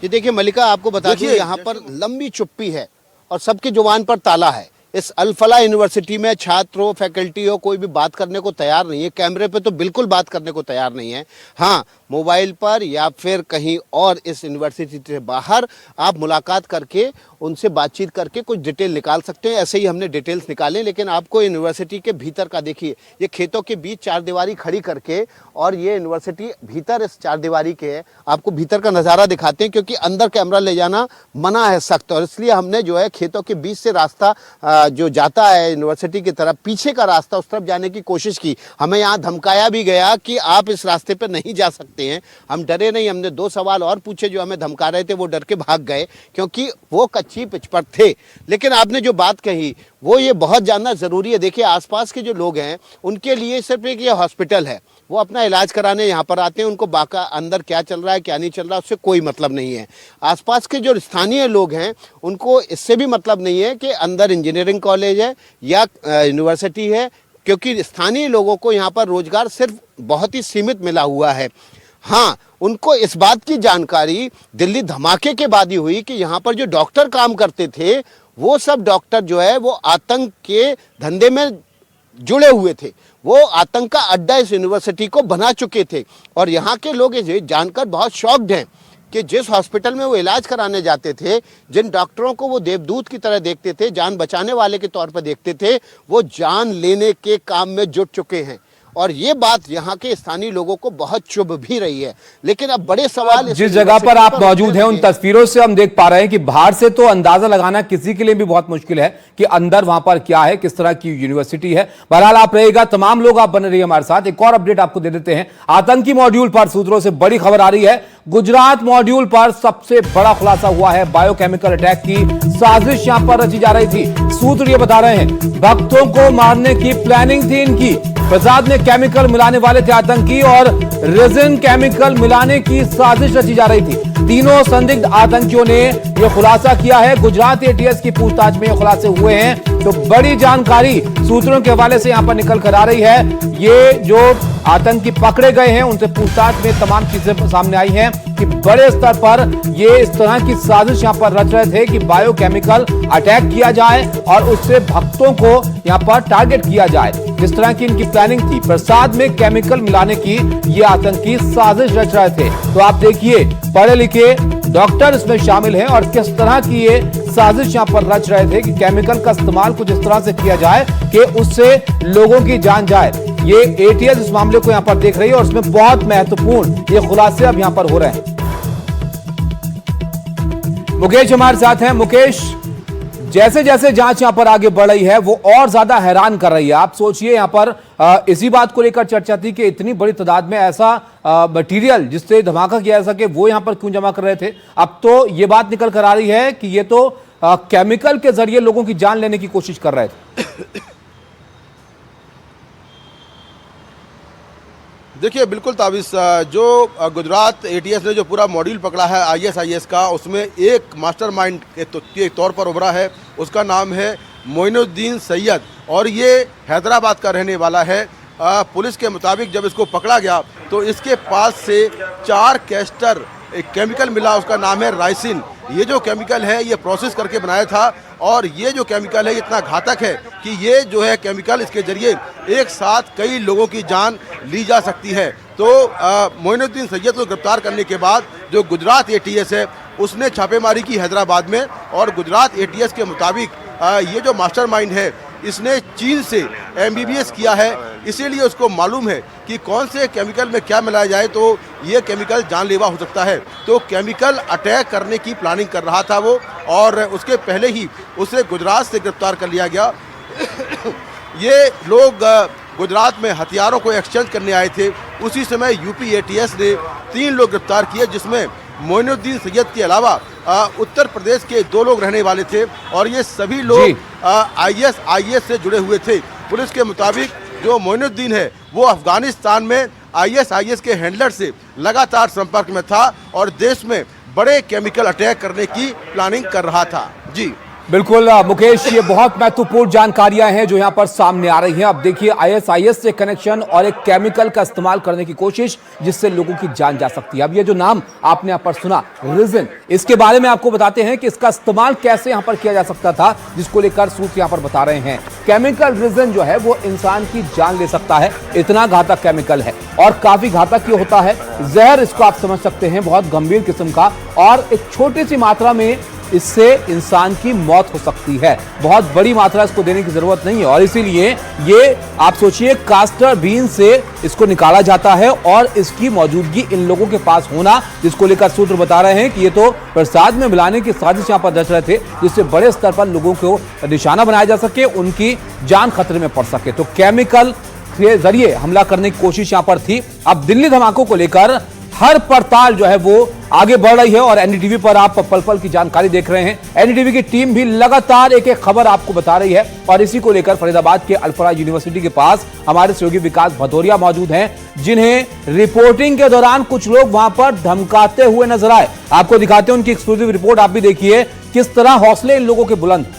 ये देखिए मलिका, आपको बता दूं यहाँ पर लंबी चुप्पी है और सबकी जुबान पर ताला है। इस अल फलाह यूनिवर्सिटी में छात्र हो, फैकल्टी हो, कोई भी बात करने को तैयार नहीं है। कैमरे पे तो बिल्कुल बात करने को तैयार नहीं है। हाँ, मोबाइल पर या फिर कहीं और इस यूनिवर्सिटी से बाहर आप मुलाकात करके उनसे बातचीत करके कुछ डिटेल निकाल सकते हैं। ऐसे ही हमने डिटेल्स निकाले, लेकिन आपको यूनिवर्सिटी के भीतर का देखिए, ये खेतों के बीच चारदीवारी खड़ी करके, और ये यूनिवर्सिटी भीतर इस चारदीवारी के है। आपको भीतर का नज़ारा दिखाते हैं क्योंकि अंदर कैमरा ले जाना मना है सख्त, और इसलिए हमने जो है खेतों के बीच से रास्ता जो जाता है यूनिवर्सिटी की तरफ, पीछे का रास्ता, उस तरफ जाने की कोशिश की। हमें यहाँ धमकाया भी गया कि आप इस रास्ते पर नहीं जा सकते हैं। हम डरे नहीं, हमने 2 सवाल और पूछे, जो हमें धमका रहे थे वो डर के भाग गए क्योंकि वो कच्ची पिच पर थे। लेकिन आपने जो बात कही वो ये बहुत जानना ज़रूरी है। देखिए, आसपास के जो लोग हैं उनके लिए सिर्फ एक ये हॉस्पिटल है, वो अपना इलाज कराने यहाँ पर आते हैं। उनको बाका अंदर क्या चल रहा है क्या नहीं चल रहा उससे कोई मतलब नहीं है। आसपास के जो स्थानीय लोग हैं उनको इससे भी मतलब नहीं है कि अंदर इंजीनियरिंग कॉलेज है या यूनिवर्सिटी है, क्योंकि स्थानीय लोगों को यहाँ पर रोजगार सिर्फ बहुत ही सीमित मिला हुआ है। हाँ, उनको इस बात की जानकारी दिल्ली धमाके के बाद ही हुई कि यहाँ पर जो डॉक्टर काम करते थे वो सब डॉक्टर जो है वो आतंक के धंधे में जुड़े हुए थे। वो आतंक का अड्डा इस यूनिवर्सिटी को बना चुके थे। और यहाँ के लोग ये जानकर बहुत शॉक्ड हैं कि जिस हॉस्पिटल में वो इलाज कराने जाते थे, जिन डॉक्टरों को वो देवदूत की तरह देखते थे, जान बचाने वाले के तौर पर देखते थे, वो जान लेने के काम में जुट चुके हैं। और ये बात यहाँ के स्थानीय लोगों को बहुत चुभ भी रही है। लेकिन अब बड़े सवाल, जिस जगह पर आप मौजूद हैं उन तस्वीरों से हम देख पा रहे हैं कि बाहर से तो अंदाजा लगाना किसी के लिए भी बहुत मुश्किल है कि अंदर वहां पर क्या है, किस तरह की यूनिवर्सिटी है। बहरहाल आप रहेगा, तमाम लोग आप बने रहिए हमारे साथ। एक और अपडेट आपको दे देते हैं। आतंकी मॉड्यूल पर सूत्रों से बड़ी खबर आ रही है। गुजरात मॉड्यूल पर सबसे बड़ा खुलासा हुआ है। बायोकेमिकल अटैक की साजिश यहां पर रची जा रही थी। सूत्र ये बता रहे हैं भक्तों को मारने की प्लानिंग थी इनकी। प्रसाद ने केमिकल मिलाने वाले थे आतंकी और रेजिन केमिकल मिलाने की साजिश रची जा रही थी। तीनों संदिग्ध आतंकियों ने यह खुलासा किया है। गुजरात एटीएस की पूछताछ में ये खुलासे हुए हैं। तो बड़ी जानकारी सूत्रों के हवाले से यहां पर निकल कर आ रही है। ये जो आतंकी पकड़े गए हैं उनसे पूछताछ में तमाम चीजें सामने आई हैं कि बड़े स्तर पर ये इस तरह की साजिश यहां पर रच रहे थे कि बायोकेमिकल अटैक किया जाए और उससे भक्तों को यहां पर टारगेट किया जाए। जिस तरह की इनकी प्लानिंग थी, प्रसाद में केमिकल मिलाने की ये आतंकी साजिश रच रहे थे। तो आप देखिए, पढ़े लिखे डॉक्टर इसमें शामिल हैं और किस तरह की ये साजिश यहां पर रच रहे थे कि केमिकल का इस्तेमाल कुछ इस तरह से किया जाए कि उससे लोगों की जान जाए। ये एटीएस इस मामले को यहां पर देख रही है और इसमें बहुत महत्वपूर्ण ये खुलासे अब यहां पर हो रहे हैं। मुकेश हमारे साथ हैं। मुकेश, जैसे जैसे जांच यहां पर आगे बढ़ रही है वो और ज्यादा हैरान कर रही है। आप सोचिए, यहां पर इसी बात को लेकर चर्चा थी कि इतनी बड़ी तादाद में ऐसा मटेरियल जिससे धमाका किया जा सके वो यहां पर क्यों जमा कर रहे थे। अब तो ये बात निकल कर आ रही है कि ये तो केमिकल के जरिए लोगों की जान लेने की कोशिश कर रहे थे। देखिए बिल्कुल ताबिश, जो गुजरात एटीएस ने जो पूरा मॉड्यूल पकड़ा है आईएसआईएस का, उसमें एक मास्टरमाइंड के तौर पर उभरा है। उसका नाम है मोइनुद्दीन सैयद और ये हैदराबाद का रहने वाला है। पुलिस के मुताबिक जब इसको पकड़ा गया तो इसके पास से 4 कैस्टर एक केमिकल मिला, उसका नाम है राइसिन। ये जो केमिकल है ये प्रोसेस करके बनाया था और ये जो केमिकल है इतना घातक है कि ये जो है केमिकल, इसके जरिए एक साथ कई लोगों की जान ली जा सकती है। तो मोइनुद्दीन सैयद को गिरफ्तार करने के बाद जो गुजरात एटीएस है उसने छापेमारी की हैदराबाद में और गुजरात एटीएस के मुताबिक ये जो मास्टरमाइंड है इसने चीन से एमबीबीएस किया है, इसीलिए उसको मालूम है कि कौन से केमिकल में क्या मिलाया जाए तो ये केमिकल जानलेवा हो सकता है। तो केमिकल अटैक करने की प्लानिंग कर रहा था वो, और उसके पहले ही उसे गुजरात से गिरफ्तार कर लिया गया। ये लोग गुजरात में हथियारों को एक्सचेंज करने आए थे। उसी समय यूपी एटीएस ने 3 लोग गिरफ्तार किए, जिसमें मोइनुद्दीन सैयद के अलावा उत्तर प्रदेश के 2 लोग रहने वाले थे और ये सभी लोग आईएसआईएस से जुड़े हुए थे। पुलिस के मुताबिक जो मोइनुद्दीन है वो अफगानिस्तान में आईएसआईएस के हैंडलर से लगातार संपर्क में था और देश में बड़े केमिकल अटैक करने की प्लानिंग कर रहा था। जी बिल्कुल मुकेश, ये बहुत महत्वपूर्ण जानकारियां हैं जो यहां पर सामने आ रही हैं। अब देखिए आईएसआईएस से कनेक्शन और एक केमिकल का इस्तेमाल करने की कोशिश जिससे लोगों की जान जा सकती है। अब ये जो नाम आपने यहां पर सुना रिजिन, इसके बारे में आपको बताते हैं कि इसका इस्तेमाल कैसे यहां पर किया जा सकता था, जिसको लेकर सूत्र यहां पर बता रहे हैं। केमिकल रिजिन जो है वो इंसान की जान ले सकता है, इतना घातक केमिकल है और काफी घातक ये होता है। जहर इसको आप समझ सकते हैं, बहुत गंभीर किस्म का, और एक छोटी सी मात्रा में इससे इंसान की मौत हो सकती है। बहुत बड़ी मात्रा इसको देने की जरूरत नहीं है और इसीलिए ये आप सोचिए कास्टर बीन से इसको निकाला जाता है और इसकी मौजूदगी इन लोगों के पास होना, जिसको लेकर सूत्र बता रहे हैं कि ये तो प्रसाद में मिलाने की साजिश यहां पर रच रहे थे, जिससे बड़े स्तर पर लोगों को निशाना बनाया जा सके, उनकी जान खतरे में पड़ सके। तो केमिकल के जरिए हमला करने की कोशिश यहां पर थी। अब दिल्ली धमाकों को लेकर हर पड़ताल जो है वो आगे बढ़ रही है और एनडीटीवी पर आप पल पल की जानकारी देख रहे हैं। एनडीटीवी की टीम भी लगातार एक एक खबर आपको बता रही है और इसी को लेकर फरीदाबाद के अल्फरा यूनिवर्सिटी के पास हमारे सहयोगी विकास भदौरिया मौजूद हैं, जिन्हें रिपोर्टिंग के दौरान कुछ लोग वहां पर धमकाते हुए नजर आए। आपको दिखाते हैं उनकी एक्सक्लूसिव रिपोर्ट, आप भी देखिए किस तरह हौसले इन लोगों के बुलंद।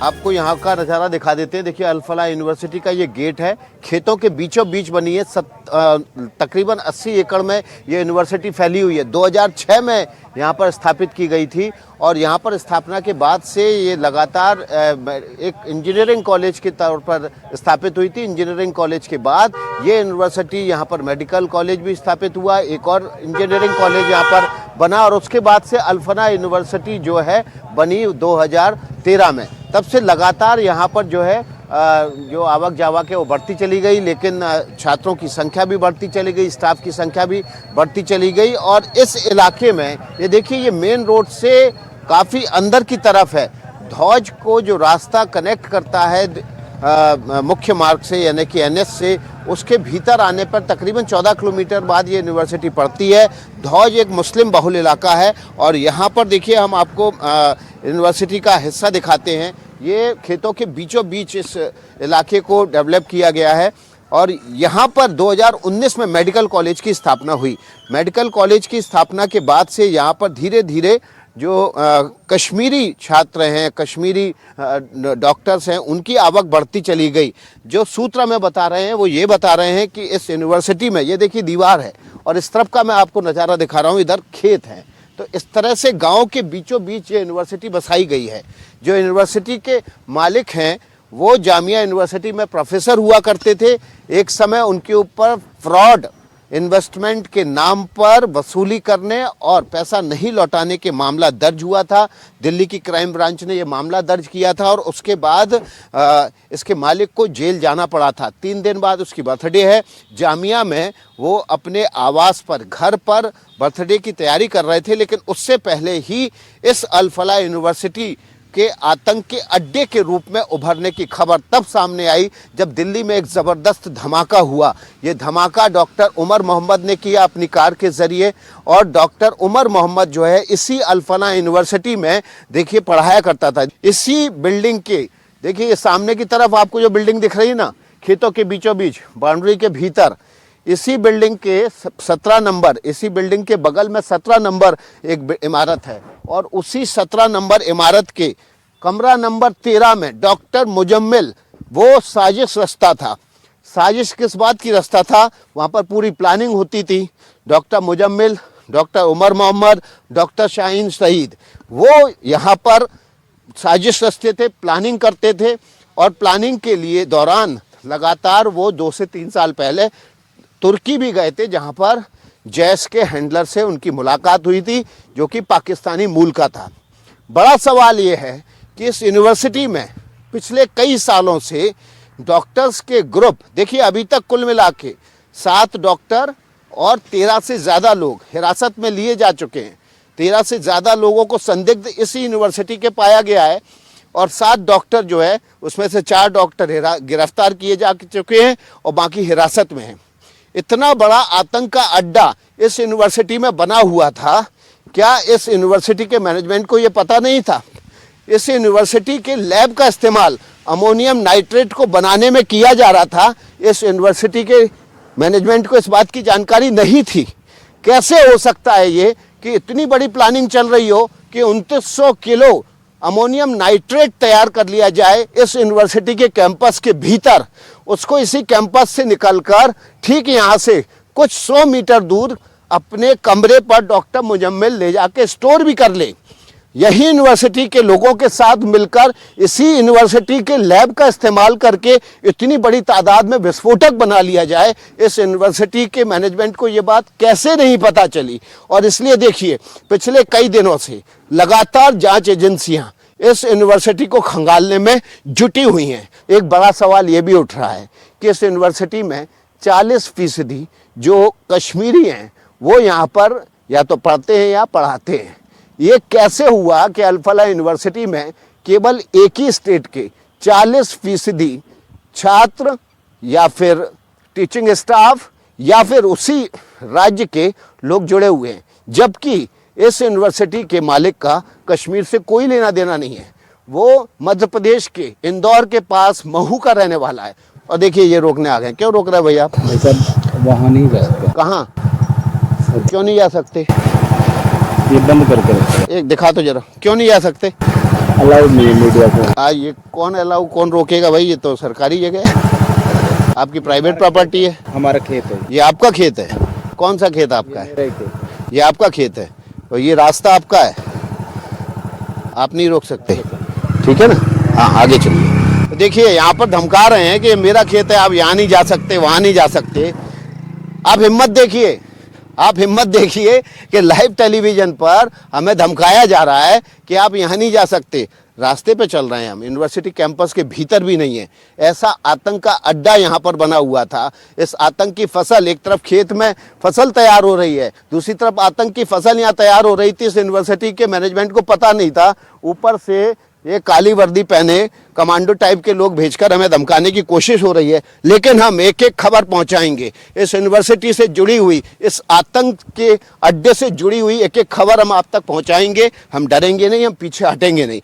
आपको यहाँ का नज़ारा दिखा देते हैं। देखिए अल्फला यूनिवर्सिटी का ये गेट है, खेतों के बीचों बीच बनी है। तकरीबन 80 एकड़ में ये यूनिवर्सिटी फैली हुई है। 2006 में यहाँ पर स्थापित की गई थी और यहाँ पर स्थापना के बाद से ये लगातार एक इंजीनियरिंग कॉलेज के तौर पर स्थापित हुई थी। इंजीनियरिंग कॉलेज के बाद ये यूनिवर्सिटी यहाँ पर मेडिकल कॉलेज भी स्थापित हुआ, एक और इंजीनियरिंग कॉलेज यहाँ पर बना और उसके बाद से अल्फला यूनिवर्सिटी जो है बनी 2013 में। तब से लगातार यहाँ पर जो है जो आवक जावक है वो बढ़ती चली गई, लेकिन छात्रों की संख्या भी बढ़ती चली गई, स्टाफ की संख्या भी बढ़ती चली गई। और इस इलाके में ये देखिए ये मेन रोड से काफ़ी अंदर की तरफ है। ध्वज को जो रास्ता कनेक्ट करता है मुख्य मार्ग से यानी कि एनएच से, उसके भीतर आने पर तकरीबन 14 किलोमीटर बाद ये यूनिवर्सिटी पड़ती है। ध्वज एक मुस्लिम बहुल इलाका है और यहाँ पर देखिए हम आपको यूनिवर्सिटी का हिस्सा दिखाते हैं। ये खेतों के बीचों बीच इस इलाके को डेवलप किया गया है और यहाँ पर 2019 में मेडिकल कॉलेज की स्थापना हुई। मेडिकल कॉलेज की स्थापना के बाद से यहाँ पर धीरे धीरे जो कश्मीरी छात्र हैं, कश्मीरी डॉक्टर्स हैं, उनकी आवक बढ़ती चली गई। जो सूत्र में बता रहे हैं वो ये बता रहे हैं कि इस यूनिवर्सिटी में ये देखिए दीवार है और इस तरफ का मैं आपको नज़ारा दिखा रहा हूँ, इधर खेत है। तो इस तरह से गांव के बीचों बीच ये यूनिवर्सिटी बसाई गई है। जो यूनिवर्सिटी के मालिक हैं वो जामिया यूनिवर्सिटी में प्रोफेसर हुआ करते थे। एक समय उनके ऊपर फ्रॉड इन्वेस्टमेंट के नाम पर वसूली करने और पैसा नहीं लौटाने के मामला दर्ज हुआ था। दिल्ली की क्राइम ब्रांच ने यह मामला दर्ज किया था और उसके बाद इसके मालिक को जेल जाना पड़ा था। 3 दिन बाद उसकी बर्थडे है। जामिया में वो अपने आवास पर, घर पर बर्थडे की तैयारी कर रहे थे, लेकिन उससे पहले ही इस अल्फला यूनिवर्सिटी के आतंक के अड्डे के रूप में उभरने की खबर तब सामने आई जब दिल्ली में एक ज़बरदस्त धमाका हुआ। ये धमाका डॉक्टर उमर मोहम्मद ने किया अपनी कार के ज़रिए, और डॉक्टर उमर मोहम्मद जो है इसी अल्फना यूनिवर्सिटी में देखिए पढ़ाया करता था। इसी बिल्डिंग के देखिए ये सामने की तरफ आपको जो बिल्डिंग दिख रही है ना, खेतों के बीचों बीच बाउंड्री के भीतर, इसी बिल्डिंग के 17 नंबर, इसी बिल्डिंग के बगल में 17 नंबर एक इमारत है, और उसी 17 नंबर इमारत के कमरा नंबर 13 में डॉक्टर मुजम्मिल वो साजिश रचता था। साजिश किस बात की रचता था? वहाँ पर पूरी प्लानिंग होती थी। Doctor Muzammil, doctor Umar Mohammad, doctor Shaheen Shahid वो यहाँ पर साजिश रचते थे, प्लानिंग करते थे, और प्लानिंग के लिए दौरान लगातार वो 2 से 3 साल पहले तुर्की भी गए थे, जहाँ पर जैश के हैंडलर से उनकी मुलाकात हुई थी जो कि पाकिस्तानी मूल का था। बड़ा सवाल ये है कि इस यूनिवर्सिटी में पिछले कई सालों से डॉक्टर्स के ग्रुप, देखिए अभी तक कुल मिला के 7 डॉक्टर और 13 से ज़्यादा लोग हिरासत में लिए जा चुके हैं। 13 से ज़्यादा लोगों को संदिग्ध इसी यूनिवर्सिटी के पाया गया है, और 7 डॉक्टर जो है उसमें से 4 डॉक्टर गिरफ्तार किए जा चुके हैं और बाकी हिरासत में हैं। इतना बड़ा आतंक का अड्डा इस यूनिवर्सिटी में बना हुआ था, क्या इस यूनिवर्सिटी के मैनेजमेंट को ये पता नहीं था? इस यूनिवर्सिटी के लैब का इस्तेमाल अमोनियम नाइट्रेट को बनाने में किया जा रहा था। इस यूनिवर्सिटी के मैनेजमेंट को इस बात की जानकारी नहीं थी। कैसे हो सकता है ये कि इतनी बड़ी प्लानिंग चल रही हो कि 2900 किलो अमोनियम नाइट्रेट तैयार कर लिया जाए इस यूनिवर्सिटी के कैंपस के भीतर, उसको इसी कैंपस से निकलकर ठीक यहाँ से कुछ 100 मीटर दूर अपने कमरे पर डॉक्टर मुजम्मिल ले जाके स्टोर भी कर ले। यही यूनिवर्सिटी के लोगों के साथ मिलकर इसी यूनिवर्सिटी के लैब का इस्तेमाल करके इतनी बड़ी तादाद में विस्फोटक बना लिया जाए। इस यूनिवर्सिटी के मैनेजमेंट को ये बात कैसे नहीं पता चली? और इसलिए देखिए पिछले कई दिनों से लगातार जांच एजेंसियां इस यूनिवर्सिटी को खंगालने में जुटी हुई हैं। एक बड़ा सवाल ये भी उठ रहा है कि इस यूनिवर्सिटी में 40% जो कश्मीरी हैं वो यहाँ पर या तो पढ़ते हैं या पढ़ाते हैं। ये कैसे हुआ कि अल्फला यूनिवर्सिटी में केवल एक ही स्टेट के 40% छात्र या फिर टीचिंग स्टाफ या फिर उसी राज्य के लोग जुड़े हुए हैं, जबकि इस यूनिवर्सिटी के मालिक का कश्मीर से कोई लेना देना नहीं है। वो मध्य प्रदेश के इंदौर के पास महू का रहने वाला है। और देखिए ये रोकने आ गए। क्यों रोक रहे हैं भैया? वहाँ नहीं जा सकते। कहाँ? क्यों नहीं जा सकते? ये बंद करके रखो। एक दिखा तो जरा, क्यों नहीं जा सकते? अलाउड नहीं है मीडिया को। ये कौन अलाउ, कौन रोकेगा भाई? ये तो सरकारी जगह है, आपकी प्राइवेट प्रॉपर्टी है। हमारा खेत है। ये आपका खेत है? कौन सा खेत आपका है? ये आपका खेत है और ये रास्ता आपका है, आप नहीं रोक सकते, ठीक है ना? हाँ आगे चलिए। देखिए यहाँ पर धमका रहे हैं कि ये मेरा खेत है, आप यहाँ नहीं जा सकते, वहाँ नहीं जा सकते। आप हिम्मत देखिए, आप हिम्मत देखिए कि लाइव टेलीविजन पर हमें धमकाया जा रहा है कि आप यहाँ नहीं जा सकते। रास्ते पे चल रहे हैं हम, यूनिवर्सिटी कैंपस के भीतर भी नहीं है। ऐसा आतंक का अड्डा यहाँ पर बना हुआ था। इस आतंक की फसल, एक तरफ खेत में फसल तैयार हो रही है, दूसरी तरफ आतंक की फसल यहाँ तैयार हो रही थी। इस यूनिवर्सिटी के मैनेजमेंट को पता नहीं था। ऊपर से ये काली वर्दी पहने कमांडो टाइप के लोग भेजकर हमें धमकाने की कोशिश हो रही है। लेकिन हम एक एक खबर पहुंचाएंगे। इस यूनिवर्सिटी से जुड़ी हुई, इस आतंक के अड्डे से जुड़ी हुई एक एक खबर हम आप तक पहुंचाएंगे। हम डरेंगे नहीं, हम पीछे हटेंगे नहीं।